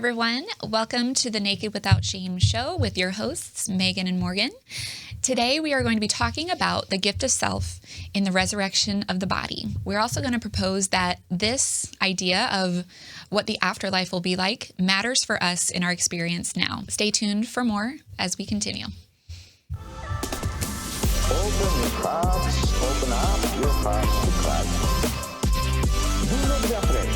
everyone. Welcome to the Naked Without Shame show with your hosts, Megan and Morgan. Today, we are going to be talking about the gift of self in the resurrection of the body. We're also going to propose that this idea of what the afterlife will be like matters for us in our experience now. Stay tuned for more as we continue. Open your hearts, open up your hearts to Christ. Do not be afraid.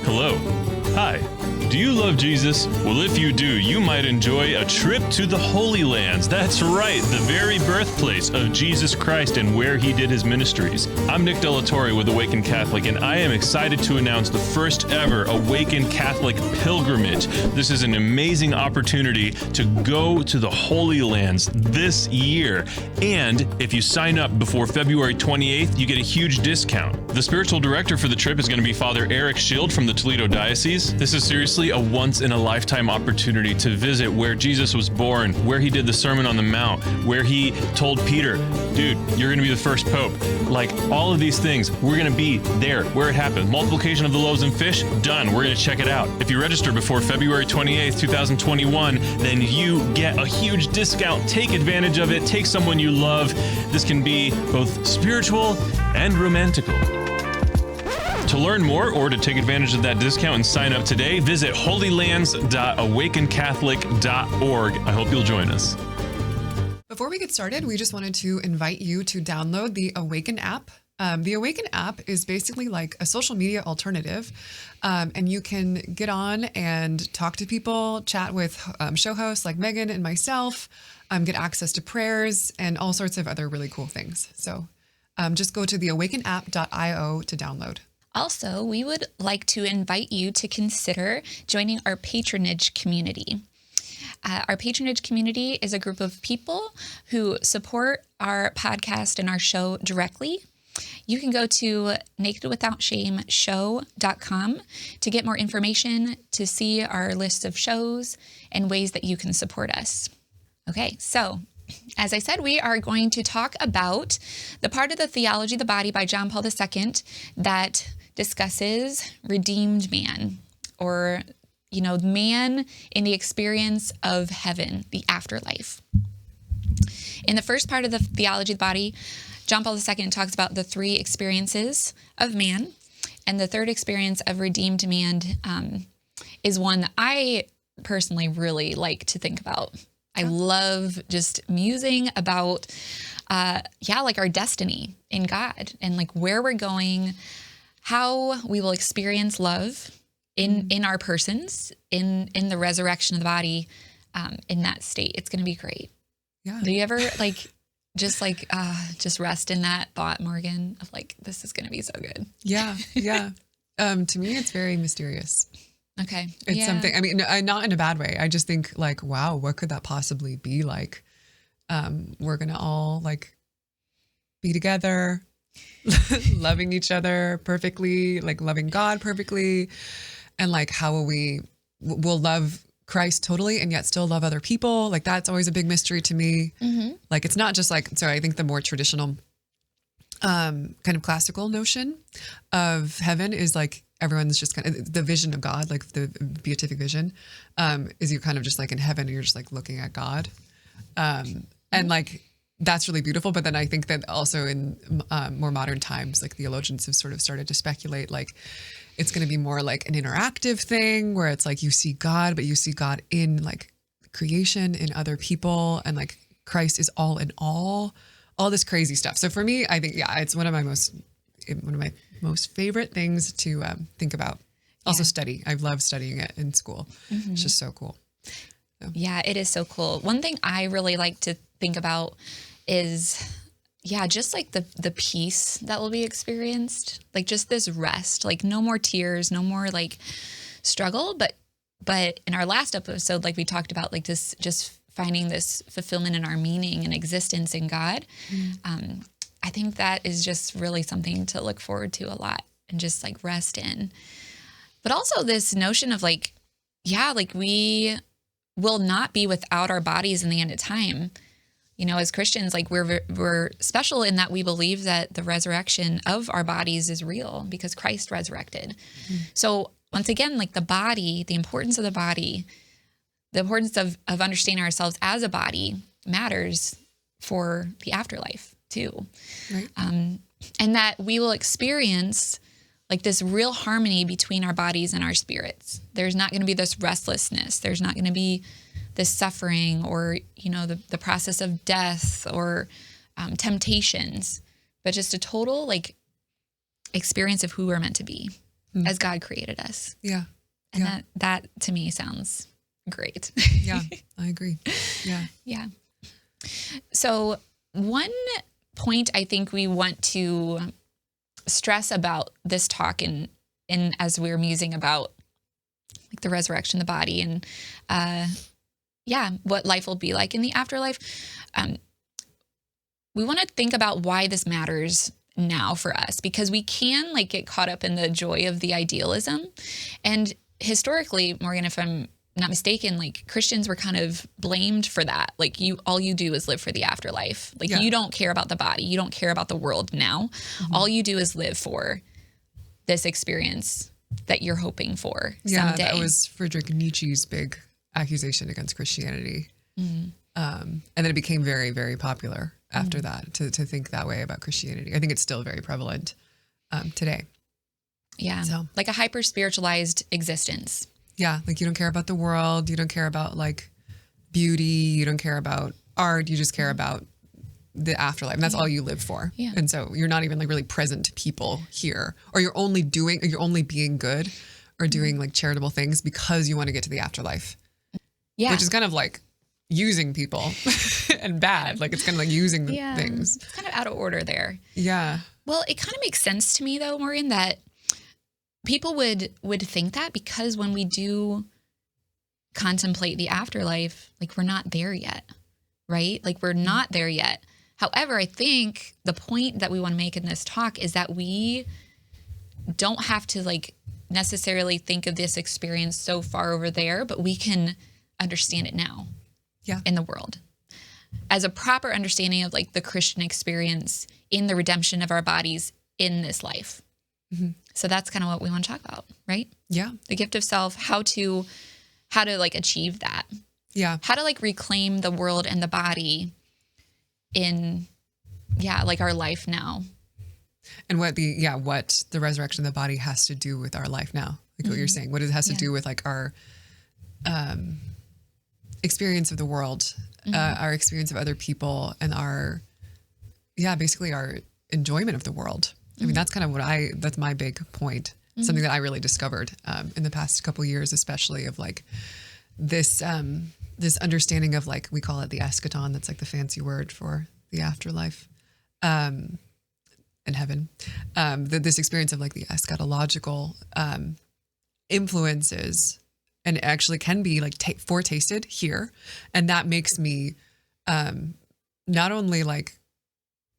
Hello. Hi. Do you love Jesus? Well, if you do, you might enjoy a trip to the Holy Lands. That's right, the very birthplace of Jesus Christ and where he did his ministries. I'm Nick Delatorre with AWAKEN Catholic, and I am excited to announce the first ever AWAKEN Catholic pilgrimage. This is an amazing opportunity to go to the Holy Lands this year. And if you sign up before February 28th, you get a huge discount. The spiritual director for the trip is going to be Father Eric Schild from the Toledo Diocese. This is seriously a once-in-a-lifetime opportunity to visit where Jesus was born, where he did the Sermon on the Mount, where he told Peter, dude, you're going to be the first pope. Like, all of these things, we're going to be there where it happened. Multiplication of the loaves and fish, done. We're going to check it out. If you register before February 28th, 2021, then you get a huge discount. Take advantage of it. Take someone you love. This can be both spiritual and romantical. To learn more or to take advantage of that discount and sign up today, visit holylands.awakencatholic.org. I hope you'll join us. Before we get started, we just wanted to invite you to download the AWAKEN app. The AWAKEN app is basically like a social media alternative, and you can get on and talk to people, chat with show hosts like Megan and myself, get access to prayers and all sorts of other really cool things. So just go to the awakenapp.io to download. Also, we would like to invite you to consider joining our patronage community. Our patronage community is a group of people who support our podcast and our show directly. You can go to nakedwithoutshameshow.com to get more information, to see our list of shows and ways that you can support us. Okay, so as I said, we are going to talk about the part of the Theology of the Body by John Paul II that discusses redeemed man, or, man in the experience of heaven, the afterlife. In the first part of the Theology of the Body, John Paul II talks about the three experiences of man, and the third experience of redeemed man is one that I personally really like to think about. I love just musing about, like our destiny in God and like where we're going, how we will experience love in our persons, in the resurrection of the body, in that state. It's going to be great. Yeah. Do you ever just rest in that thought, Morgan, of like, this is going to be so good? Yeah. Yeah. To me, it's very mysterious. Okay. It's something, I mean, not in a bad way. I just think like, wow, what could that possibly be like? We're going to all like be together, loving each other perfectly, like loving God perfectly. And like, how we'll love Christ totally and yet still love other people. Like, that's always a big mystery to me. Mm-hmm. Like, it's not just like, so I think the more traditional, kind of classical notion of heaven is like, everyone's just kind of the vision of God, like the beatific vision, is you're kind of just like in heaven and you're just like looking at God. And like, that's really beautiful. But then I think that also in more modern times, like theologians have sort of started to speculate, like it's going to be more like an interactive thing where it's like you see God, but you see God in like creation, in other people, and like Christ is all in all this crazy stuff. So for me, I think, it's one of my most favorite things to think about. Also study. I've loved studying it in school. Mm-hmm. It's just so cool. So. Yeah, it is so cool. One thing I really like to think about is, just like the peace that will be experienced, like just this rest, like no more tears, no more like struggle. But in our last episode, like we talked about like this, just finding this fulfillment in our meaning and existence in God. Mm. I think that is just really something to look forward to a lot and just like rest in. But also this notion of like, we will not be without our bodies in the end of time. You know, as Christians, like we're special in that we believe that the resurrection of our bodies is real because Christ resurrected. So once again, like the body, the importance of the body, the importance of understanding ourselves as a body matters for the afterlife too. Right. And that we will experience like this real harmony between our bodies and our spirits. There's not going to be this restlessness. There's not going to be this suffering or, you know, the process of death or temptations, but just a total like experience of who we're meant to be as God created us. Yeah. And that to me sounds great. Yeah, I agree. Yeah. Yeah. So one point I think we want to stress about this talk and as we're musing about like the resurrection of the body and what life will be like in the afterlife. We want to think about why this matters now for us, because we can like get caught up in the joy of the idealism. And historically, Morgan, if I'm not mistaken, like Christians were kind of blamed for that. Like all you do is live for the afterlife. Like you don't care about the body. You don't care about the world now. All you do is live for this experience that you're hoping for someday. That was Friedrich Nietzsche's big accusation against Christianity. And then it became very, very popular after that to think that way about Christianity. I think it's still very prevalent today. Yeah. So. Like a hyper spiritualized existence. Yeah. Like you don't care about the world. You don't care about like beauty. You don't care about art. You just care about the afterlife. And that's all you live for. Yeah. And so you're not even like really present to people here, or you're only being good or doing like charitable things because you want to get to the afterlife. Yeah. Which is kind of like using people and bad. Like it's kind of like using the things. It's kind of out of order there. Yeah. Well, it kind of makes sense to me though, Maureen, that people would think that because when we do contemplate the afterlife, like we're not there yet, right? Like we're not there yet. However, I think the point that we want to make in this talk is that we don't have to like necessarily think of this experience so far over there, but we can understand it now in the world as a proper understanding of like the Christian experience in the redemption of our bodies in this life. So that's kind of what we want to talk about, right? Yeah. The gift of self, how to like achieve that. Yeah. How to like reclaim the world and the body in, like our life now. And what the resurrection of the body has to do with our life now. Like what you're saying, what it has to do with like our experience of the world, our experience of other people, and our basically our enjoyment of the world. I mean, that's kind of that's my big point. Something that I really discovered in the past couple of years, especially of like this understanding of like, we call it the eschaton. That's like the fancy word for the afterlife and heaven. This experience of like the eschatological influences, and it actually can be like foretasted here. And that makes me not only like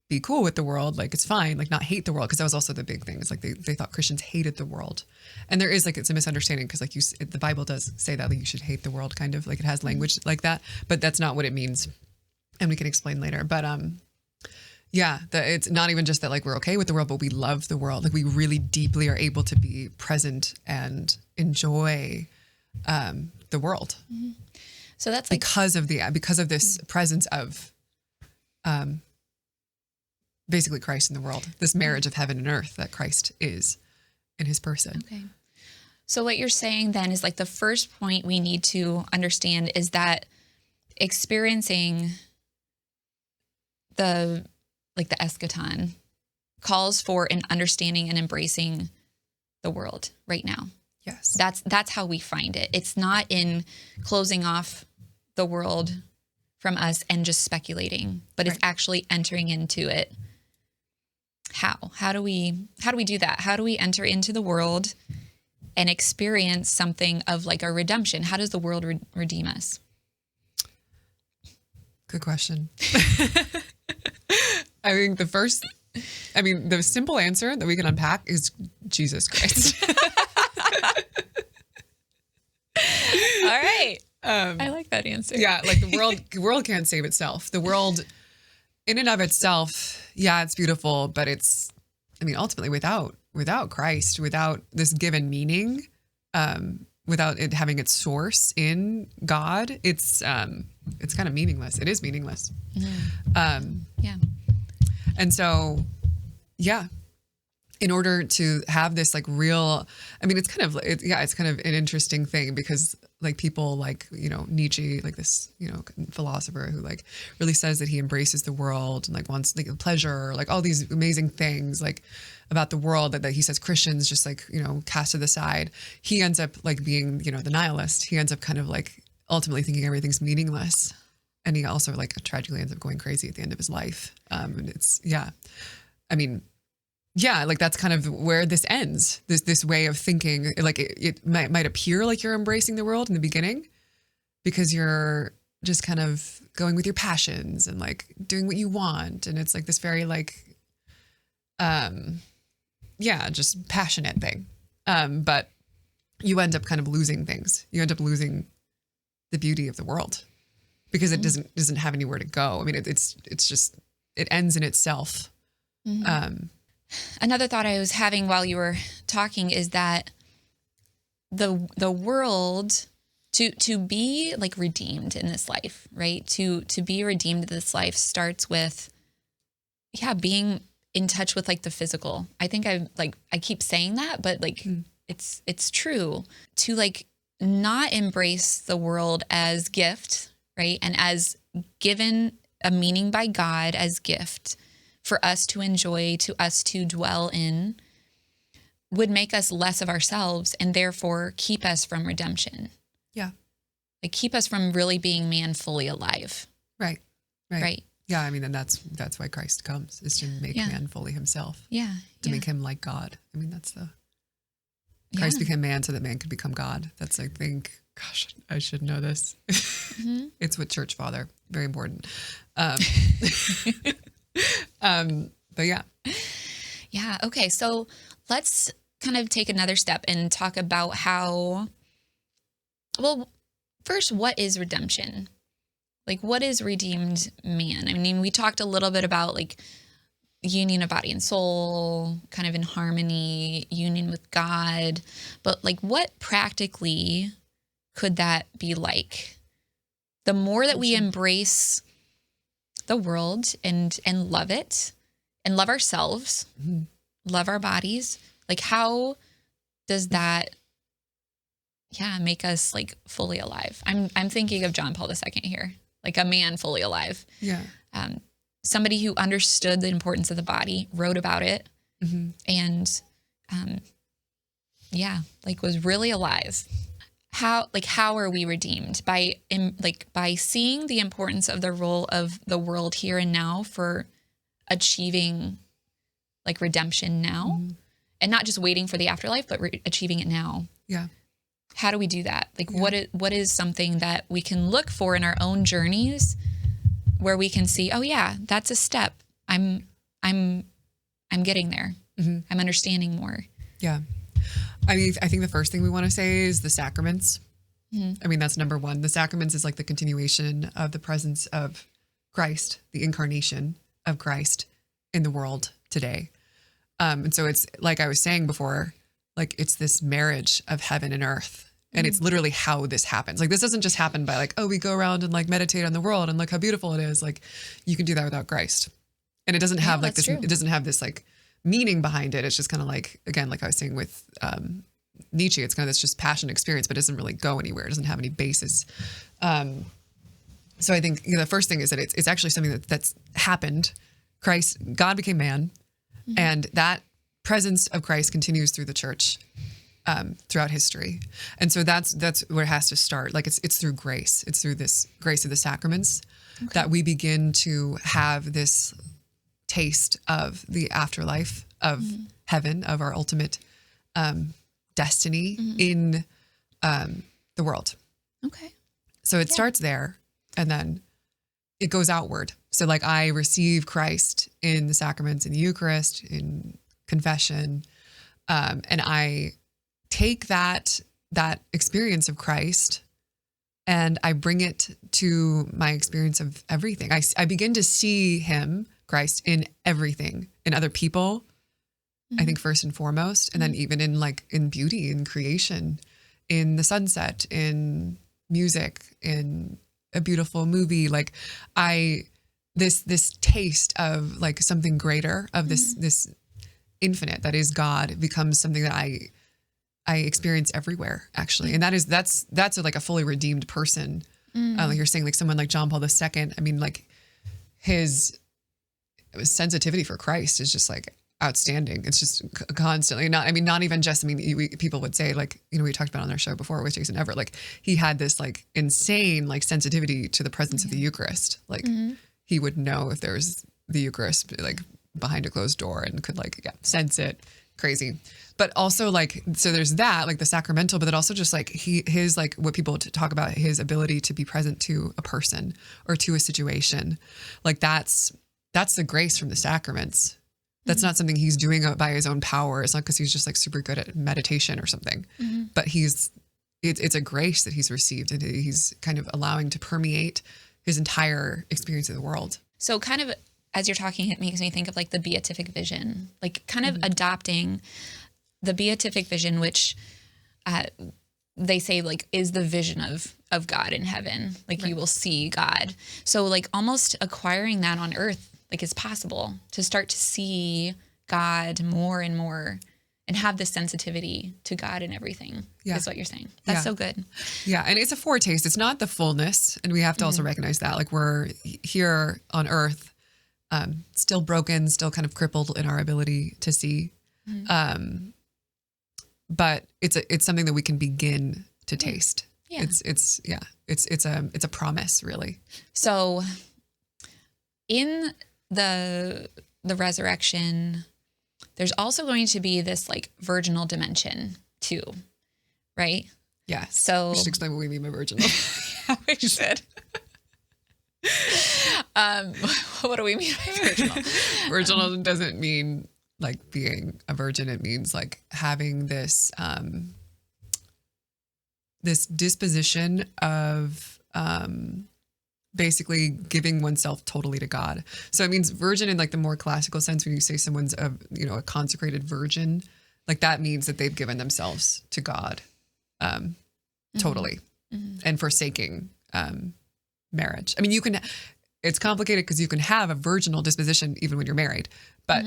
be cool with the world, like it's fine, like not hate the world, because that was also the big thing. It's like they thought Christians hated the world, and there is like, it's a misunderstanding, because like the Bible does say that like you should hate the world, kind of like it has language like that, but that's not what it means, and we can explain later. But it's not even just that like we're okay with the world, but we love the world. Like we really deeply are able to be present and enjoy the world. So that's like, because of this presence of basically Christ in the world, this marriage of heaven and earth that Christ is in his person. Okay. So what you're saying then is like the first point we need to understand is that experiencing the eschaton calls for an understanding and embracing the world right now. Yes. That's how we find it. It's not in closing off the world from us and just speculating, but it's actually entering into it. How do we do that? How do we enter into the world and experience something of like a redemption? How does the world redeem us? Good question. I think the simple answer that we can unpack is Jesus Christ. All right. I like that answer. Yeah, like the world can't save itself. The world in and of itself, yeah, it's beautiful, but it's, I mean, ultimately without Christ, without this given meaning, without it having its source in God, it's kind of meaningless. It is meaningless. Yeah. And so, yeah, in order to have this like real, I mean, it's kind of an interesting thing because like people like, you know, Nietzsche, like this, you know, philosopher who like really says that he embraces the world and like wants like pleasure, like all these amazing things like about the world that he says Christians just like, you know, cast to the side. He ends up like being, you know, the nihilist. He ends up kind of like ultimately thinking everything's meaningless. And he also like tragically ends up going crazy at the end of his life. And it's, yeah, I mean, yeah, like that's kind of where this ends. This way of thinking, like it might appear like you're embracing the world in the beginning because you're just kind of going with your passions and like doing what you want. And it's like this very like, just passionate thing. But you end up kind of losing things. You end up losing the beauty of the world because it doesn't have anywhere to go. I mean, it's just, it ends in itself. Another thought I was having while you were talking is that the world to be like redeemed in this life, right? To be redeemed in this life starts with, being in touch with like the physical. I think I keep saying that, but like it's true to like not embrace the world as gift, right? And as given a meaning by God as gift for us to enjoy, to us to dwell in, would make us less of ourselves and therefore keep us from redemption. Yeah. Like keep us from really being man fully alive. Right. Yeah, I mean, and that's why Christ comes, is to make man fully himself. Yeah. To make him like God. I mean, that's Christ became man so that man could become God. That's, I think, gosh, I should know this. It's with church father. Very important. But yeah. Yeah. Okay. So let's kind of take another step and talk about first, what is redemption? Like, what is redeemed man? I mean, we talked a little bit about like union of body and soul, kind of in harmony, union with God, but like what practically could that be like? The more that we embrace the world and love it and love ourselves, love our bodies, like how does that make us like fully alive? I'm thinking of John Paul II here, like a man fully alive. Yeah. Somebody who understood the importance of the body, wrote about it, and like was really alive. How are we redeemed? By seeing the importance of the role of the world here and now for achieving like redemption now, and not just waiting for the afterlife, but achieving it now. Yeah. How do we do that? Like what is something that we can look for in our own journeys where we can see, oh yeah, that's a step. I'm getting there. I'm understanding more. Yeah. I mean, I think the first thing we want to say is the sacraments. I mean, that's number one. The sacraments is like the continuation of the presence of Christ, the incarnation of Christ in the world today. And so it's like I was saying before, like it's this marriage of heaven and earth. And it's literally how this happens. Like this doesn't just happen by like, oh, we go around and like meditate on the world and look how beautiful it is. Like you can do that without Christ. And it doesn't have like this, it doesn't have this like meaning behind it. It's just kind of like, again, like I was saying with Nietzsche, it's kind of this just passion experience, but it doesn't really go anywhere. It doesn't have any basis. So I think the first thing is that it's actually something that's happened. God became man, and that presence of Christ continues through the church throughout history. And so that's where it has to start. Like it's through grace. It's through this grace of the sacraments that we begin to have this taste of the afterlife, of heaven, of our ultimate destiny in the world. Okay. So it starts there, and then it goes outward. So like I receive Christ in the sacraments, in the Eucharist, in confession, and I take that experience of Christ and I bring it to my experience of everything. I begin to see him, Christ, in everything, in other people, I think first and foremost, and then even in beauty, in creation, in the sunset, in music, in a beautiful movie. Like this taste of like something greater, of this infinite that is God, becomes something that I experience everywhere, actually. And that's like a fully redeemed person. Like you're saying, like someone like John Paul II, I mean, like his sensitivity for Christ is just like outstanding. It's just constantly not even just, people would say, like, we talked about on our show before with Jason Everett, like he had this like insane like sensitivity to the presence of the Eucharist. Like he would know if there was the Eucharist like behind a closed door and could like sense it. Crazy. But also like, so there's that, like the sacramental, but then also just like his like what people talk about, his ability to be present to a person or to a situation. Like that's the grace from the sacraments. That's not something he's doing by his own power. It's not because he's just like super good at meditation or something, but it's a grace that he's received and he's kind of allowing to permeate his entire experience of the world. So kind of as you're talking, it makes me think of like the beatific vision, like kind of adopting the beatific vision, which they say like is the vision of God in heaven. Like you will see God. So like almost acquiring that on earth, like it's possible to start to see God more and more and have this sensitivity to God and everything is what you're saying. That's so good. Yeah. And it's a foretaste. It's not the fullness. And we have to also recognize that, like we're here on earth, still broken, still kind of crippled in our ability to see. But it's something that we can begin to taste. Yeah. It's a promise, really. So in the resurrection, there's also going to be this like virginal dimension too, right? Yeah. So we should explain what we mean by virginal. Yeah, we should. What do we mean by virginal? Virginal doesn't mean like being a virgin. It means like having this this disposition of basically giving oneself totally to God. So it means virgin in like the more classical sense. When you say someone's a consecrated virgin, like that means that they've given themselves to God totally and forsaking marriage. I mean, it's complicated because you can have a virginal disposition even when you're married, but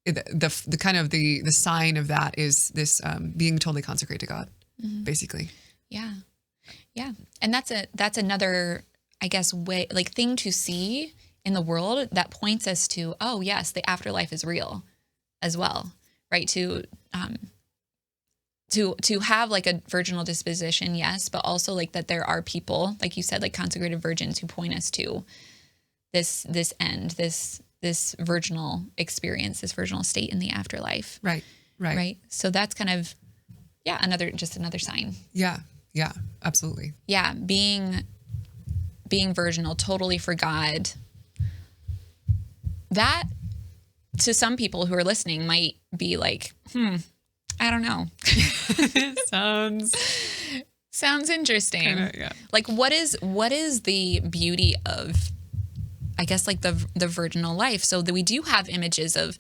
the kind of the sign of that is this being totally consecrated to God, basically. Yeah. Yeah. And that's another, I guess, way, like thing to see in the world that points us to, oh yes, the afterlife is real as well, right? To have like a virginal disposition, yes, but also like that there are people, like you said, like consecrated virgins who point us to this end, this virginal experience, this virginal state in the afterlife. Right. So that's kind of, another sign. Yeah, absolutely. Yeah. Being virginal, totally for God. That to some people who are listening might be like, I don't know. Sounds interesting. Kinda, yeah. Like what is the beauty of, I guess, like the virginal life? So that we do have images of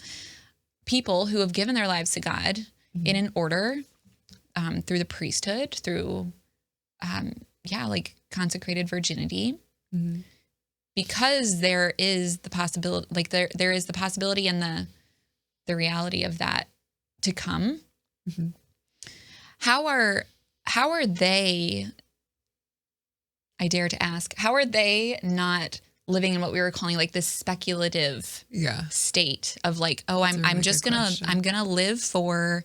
people who have given their lives to God in an order, through the priesthood, through, like consecrated virginity, because there is the possibility, like there is the possibility and the reality of that to come. How are they, I dare to ask, how are they not living in what we were calling like this speculative state of like, oh, I'm just gonna live for,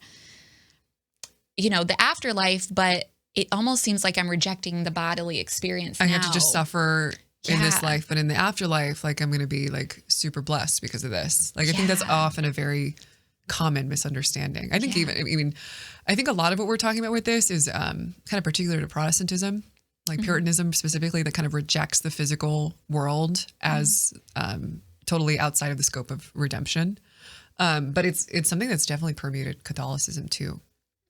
the afterlife, but it almost seems like I'm rejecting the bodily experience. I have to just suffer in this life, but in the afterlife, like I'm going to be like super blessed because of this. Like I think that's often a very common misunderstanding. I think I think a lot of what we're talking about with this is kind of particular to Protestantism, like Puritanism specifically, that kind of rejects the physical world as totally outside of the scope of redemption. But it's something that's definitely permeated Catholicism too.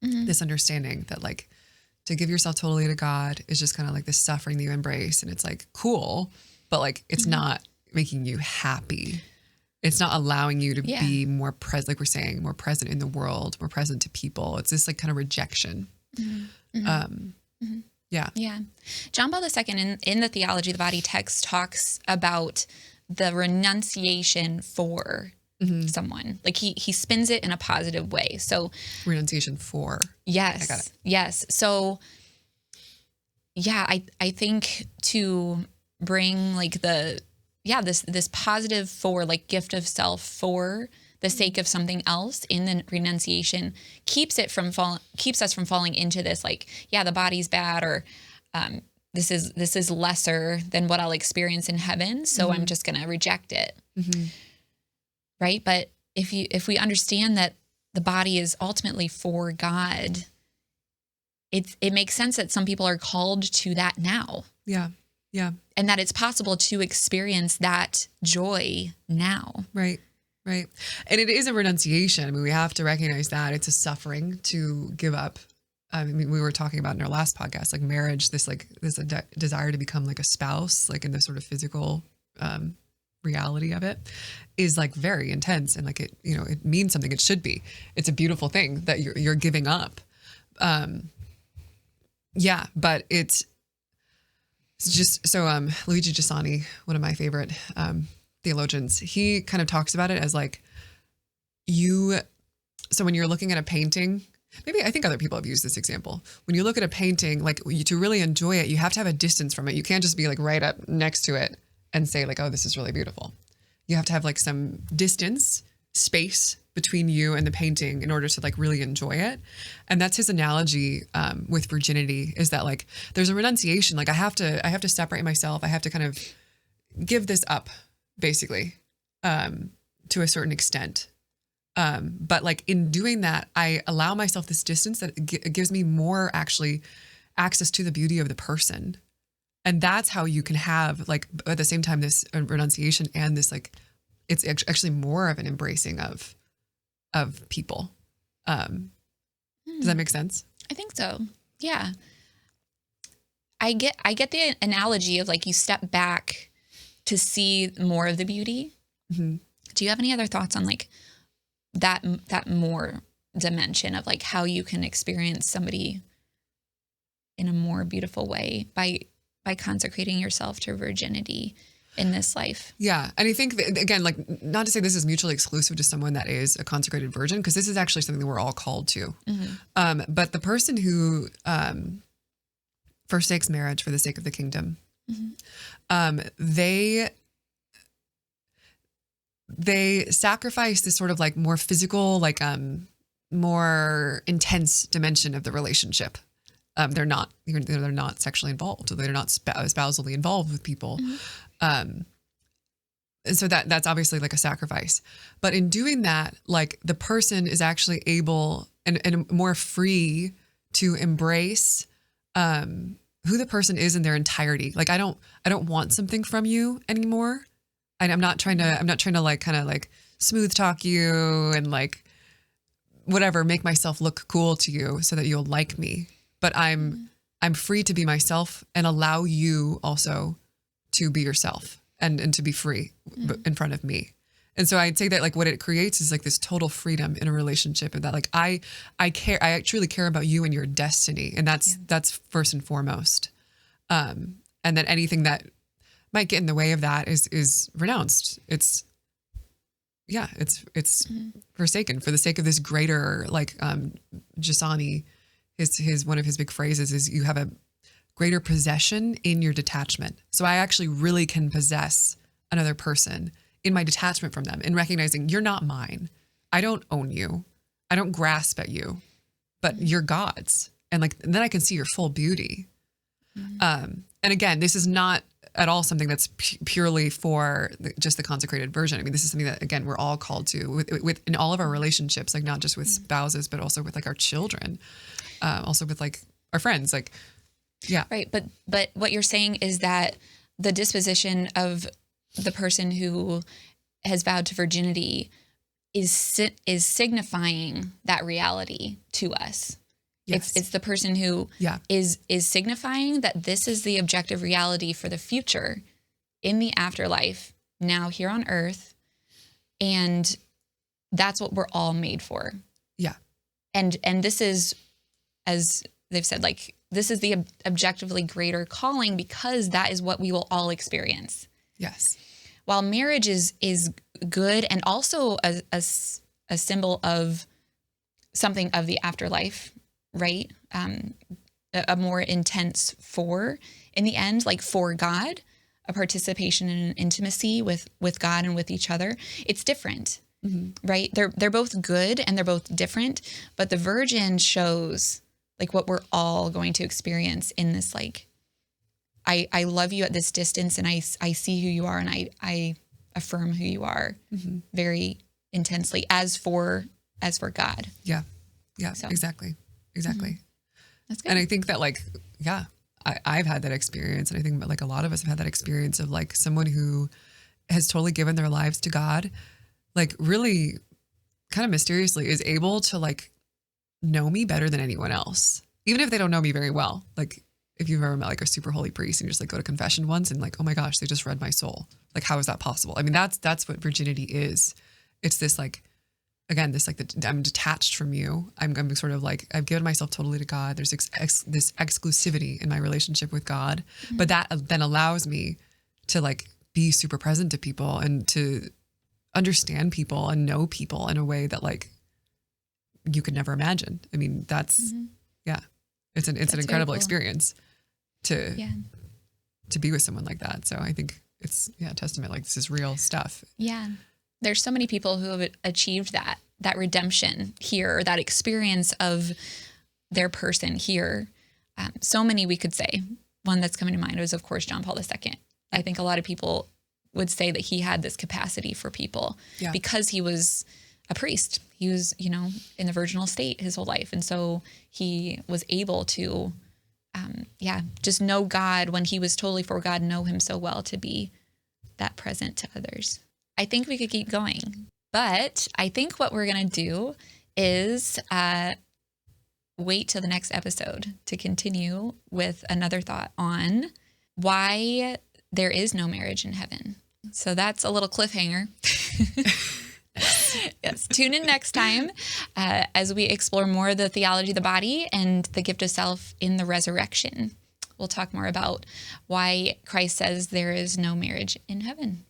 This understanding that like to give yourself totally to God is just kind of like this suffering that you embrace. And it's like cool, but like it's not making you happy. It's not allowing you to be more present, like we're saying, more present in the world, more present to people. It's this like kind of rejection. Yeah. Yeah. John Paul II in the Theology of the Body text talks about the renunciation for someone. Like he spins it in a positive way. So renunciation for. Yes. I got it. Yes. So yeah, I think to bring like this positive for like gift of self for the sake of something else in the renunciation keeps us from falling into this like, the body's bad, or this is lesser than what I'll experience in heaven, so I'm just going to reject it. Right? But if we understand that the body is ultimately for God, it makes sense that some people are called to that now. Yeah. Yeah. And that it's possible to experience that joy now. Right. Right. And it is a renunciation. I mean, we have to recognize that it's a suffering to give up. I mean, we were talking about in our last podcast, like marriage, this desire to become like a spouse, like in the sort of physical reality of it is like very intense. And like it means something. It should be. It's a beautiful thing that you're giving up. But it's just so Luigi Giussani, one of my favorite theologians, he kind of talks about it as like so when you're looking at a painting, maybe I think other people have used this example. When you look at a painting, like to really enjoy it, you have to have a distance from it. You can't just be like right up next to it and say like, oh, this is really beautiful. You have to have like some distance, space between you and the painting in order to like really enjoy it. And that's his analogy with virginity, is that like there's a renunciation. Like I have to separate myself. I have to kind of give this up basically to a certain extent. But like in doing that, I allow myself this distance that gives me more actually access to the beauty of the person. And that's how you can have like at the same time this renunciation and this like it's actually more of an embracing of people. Does that make sense? I think so. Yeah. I get the analogy of like you step back to see more of the beauty. Do you have any other thoughts on like that more dimension of like how you can experience somebody in a more beautiful way by consecrating yourself to virginity in this life? Yeah. And I think that, again, like not to say this is mutually exclusive to someone that is a consecrated virgin, because this is actually something that we're all called to. But the person who forsakes marriage for the sake of the kingdom, they sacrifice this sort of like more physical, like more intense dimension of the relationship. They're not sexually involved. They're not spousally involved with people. And so that's obviously like a sacrifice. But in doing that, like the person is actually able and more free to embrace who the person is in their entirety. Like I don't want something from you anymore. I'm not trying to like kind of like smooth talk you and like whatever, make myself look cool to you so that you'll like me. But I'm free to be myself and allow you also to be yourself and to be free in front of me. And so I'd say that like what it creates is like this total freedom in a relationship, and that like I truly care about you and your destiny. And that's first and foremost. And then anything that might get in the way of that is renounced. It's forsaken for the sake of this greater, like Giussani, his one of his big phrases is you have a greater possession in your detachment. So I actually really can possess another person in my detachment from them, in recognizing you're not mine. I don't own you. I don't grasp at you, but you're God's. And then I can see your full beauty. And again, this is not at all something that's purely for just the consecrated virgin. I mean, this is something that, again, we're all called to with in all of our relationships, like not just with spouses, but also with like our children, also with like our friends, like, yeah. Right. But what you're saying is that the disposition of the person who has vowed to virginity is signifying that reality to us. Yes. It's the person who is signifying that this is the objective reality for the future in the afterlife, now here on earth. And that's what we're all made for. Yeah. And this is, as they've said, like, this is the objectively greater calling because that is what we will all experience. Yes. While marriage is good and also a symbol of something of the afterlife, right? A more intense in the end, like for God, a participation in an intimacy with God and with each other. It's different, right? They're both good and they're both different, but the Virgin shows like what we're all going to experience in this, like, I love you at this distance and I see who you are and I affirm who you are very intensely as for God. Yeah. Yeah, so. Exactly. That's good. And I think that, like, I've had that experience. And I think like a lot of us have had that experience of like someone who has totally given their lives to God, like really kind of mysteriously is able to like know me better than anyone else, even if they don't know me very well. Like if you've ever met like a super holy priest and you just like go to confession once and like, oh my gosh, they just read my soul. Like, how is that possible? I mean, that's what virginity is. It's this like, again, this like I'm detached from you. I'm sort of like, I've given myself totally to God. There's this exclusivity in my relationship with God, but that then allows me to like be super present to people and to understand people and know people in a way that like you could never imagine. I mean, that's it's an incredible experience to be with someone like that. So I think it's a testament, like this is real stuff. Yeah. There's so many people who have achieved that redemption here, that experience of their person here. So many we could say. One that's coming to mind was, of course, John Paul II. I think a lot of people would say that he had this capacity for people because he was a priest. He was, in the virginal state his whole life. And so he was able to, just know God when he was totally for God, know him so well to be that present to others. I think we could keep going, but I think what we're going to do is wait till the next episode to continue with another thought on why there is no marriage in heaven. So that's a little cliffhanger. Yes, tune in next time as we explore more of the theology of the body and the gift of self in the resurrection. We'll talk more about why Christ says there is no marriage in heaven.